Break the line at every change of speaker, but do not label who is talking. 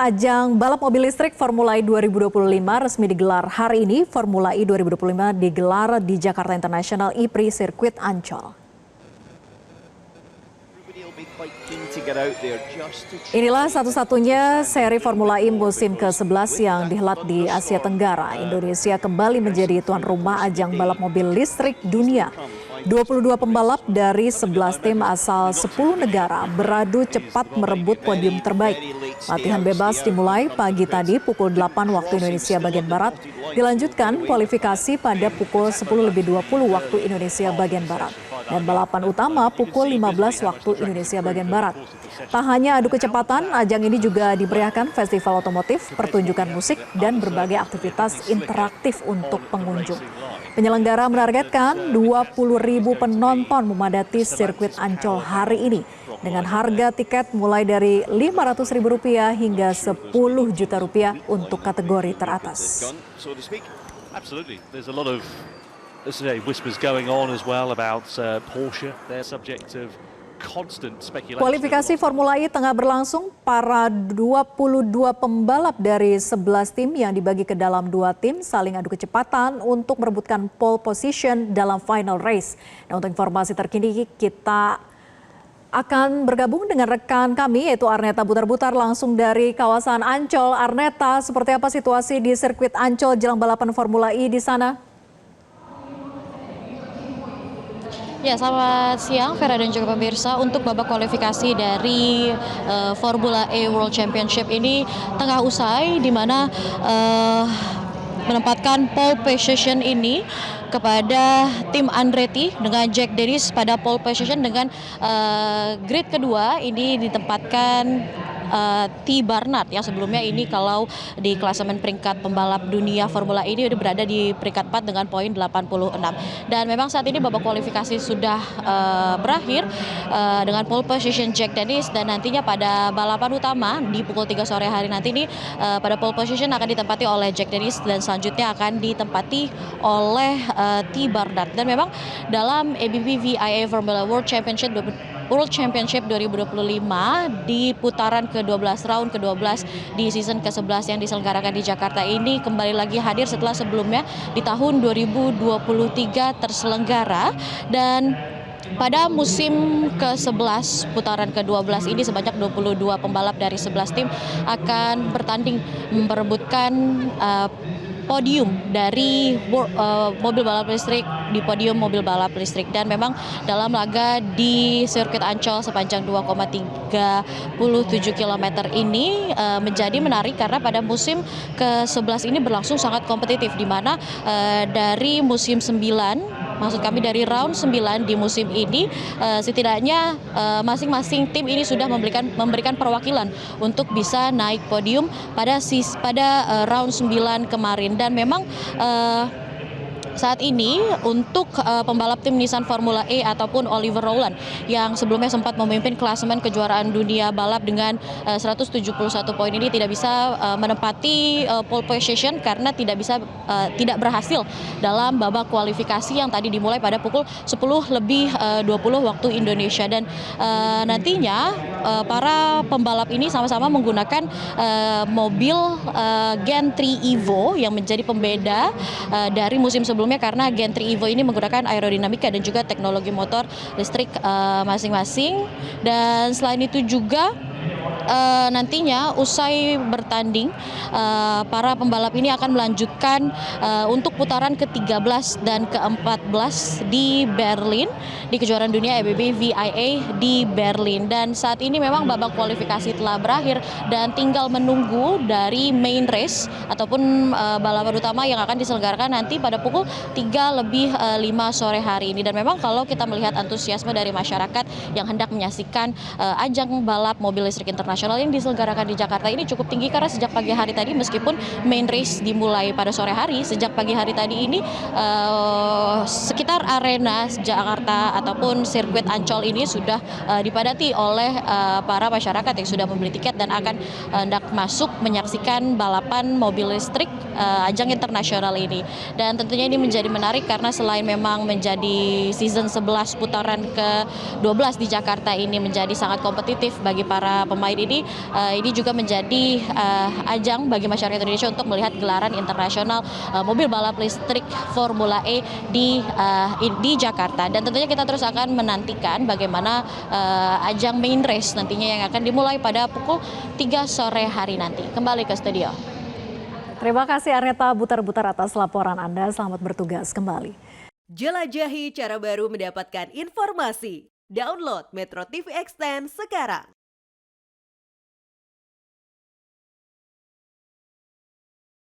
ajang balap mobil listrik Formula E 2025 resmi digelar hari ini. Formula E 2025 digelar di Jakarta International E-Prix Sirkuit Ancol. Inilah satu-satunya seri Formula E musim ke-11 yang dihelat di Asia Tenggara. Indonesia kembali menjadi tuan rumah ajang balap mobil listrik dunia. 22 pembalap dari 11 tim asal 10 negara beradu cepat merebut podium terbaik. Latihan bebas dimulai pagi tadi pukul 8 waktu Indonesia bagian Barat. Dilanjutkan kualifikasi pada pukul 10.20 waktu Indonesia bagian Barat. Dan balapan utama pukul 15 waktu Indonesia bagian Barat. Tak hanya adu kecepatan, ajang ini juga diberiakan festival otomotif, pertunjukan musik, dan berbagai aktivitas interaktif untuk pengunjung. Penyelenggara menargetkan 20.000 penonton memadati sirkuit Ancol hari ini dengan harga tiket mulai dari Rp500.000 hingga Rp10 juta untuk kategori teratas. Kualifikasi Formula E tengah berlangsung. Para 22 pembalap dari 11 tim yang dibagi ke dalam 2 tim saling adu kecepatan untuk merebutkan pole position dalam final race. Nah, untuk informasi terkini kita akan bergabung dengan rekan kami yaitu Arneta Butar-Butar langsung dari kawasan Ancol. Arneta, seperti apa situasi di sirkuit Ancol jelang balapan Formula E di sana?
Ya, selamat siang Vera dan juga pemirsa. Untuk babak kualifikasi dari Formula E World Championship ini tengah usai, di mana menempatkan pole position ini kepada tim Andretti dengan Jack Dennis pada pole position dengan grid kedua ini ditempatkan T. Barnard yang sebelumnya ini kalau di klasemen peringkat pembalap dunia Formula E ini berada di peringkat 4 dengan poin 86. Dan memang saat ini babak kualifikasi sudah berakhir dengan pole position Jack Dennis, dan nantinya pada balapan utama di pukul 3 sore hari nanti ini pada pole position akan ditempati oleh Jack Dennis dan selanjutnya akan ditempati oleh T. Barnard. Dan memang dalam ABB VIA Formula World Championship 2025 di putaran ke-12 round ke-12 di season ke-11 yang diselenggarakan di Jakarta ini kembali lagi hadir setelah sebelumnya di tahun 2023 terselenggara. Dan pada musim ke-11 putaran ke-12 ini sebanyak 22 pembalap dari 11 tim akan bertanding memperebutkan podium dari mobil balap listrik di podium mobil balap listrik. Dan memang dalam laga di sirkuit Ancol sepanjang 2,37 km ini menjadi menarik karena pada musim ke-11 ini berlangsung sangat kompetitif, di mana dari musim 9 maksud kami dari round 9 di musim ini setidaknya masing-masing tim ini sudah memberikan perwakilan untuk bisa naik podium pada round 9 kemarin. Dan memang saat ini untuk pembalap tim Nissan Formula E ataupun Oliver Rowland yang sebelumnya sempat memimpin klasemen kejuaraan dunia balap dengan 171 poin ini tidak bisa menempati pole position karena tidak berhasil dalam babak kualifikasi yang tadi dimulai pada pukul 10.20 waktu Indonesia. Dan nantinya para pembalap ini sama-sama menggunakan mobil Gen 3 Evo yang menjadi pembeda dari musim sebelumnya, karena Gen 3 Evo ini menggunakan aerodinamika dan juga teknologi motor listrik masing-masing. Dan selain itu juga nantinya usai bertanding para pembalap ini akan melanjutkan untuk putaran ke-13 dan ke-14 di Berlin di kejuaraan dunia ABB VIA di Berlin. Dan saat ini memang babak kualifikasi telah berakhir dan tinggal menunggu dari main race ataupun balapan utama yang akan diselenggarakan nanti pada pukul 3:05 sore hari ini. Dan memang kalau kita melihat antusiasme dari masyarakat yang hendak menyaksikan ajang balap mobil listrik internasional yang diselenggarakan di Jakarta ini cukup tinggi, karena sejak pagi hari tadi meskipun main race dimulai pada sore hari, sejak pagi hari tadi ini sekitar arena Jakarta ataupun sirkuit Ancol ini sudah dipadati oleh para masyarakat yang sudah membeli tiket dan akan hendak masuk menyaksikan balapan mobil listrik ajang internasional ini. Dan tentunya ini menjadi menarik karena selain memang menjadi season 11 putaran ke-12 di Jakarta ini menjadi sangat kompetitif bagi para pemain ini juga menjadi ajang bagi masyarakat Indonesia untuk melihat gelaran internasional mobil balap listrik Formula E di Jakarta. Dan tentunya kita terus akan menantikan bagaimana ajang main race nantinya yang akan dimulai pada pukul 3 sore hari nanti. Kembali ke studio.
Terima kasih Arneta Butar-Butar atas laporan Anda. Selamat bertugas kembali.
Jelajahi cara baru mendapatkan informasi. Download Metro TV Extend sekarang.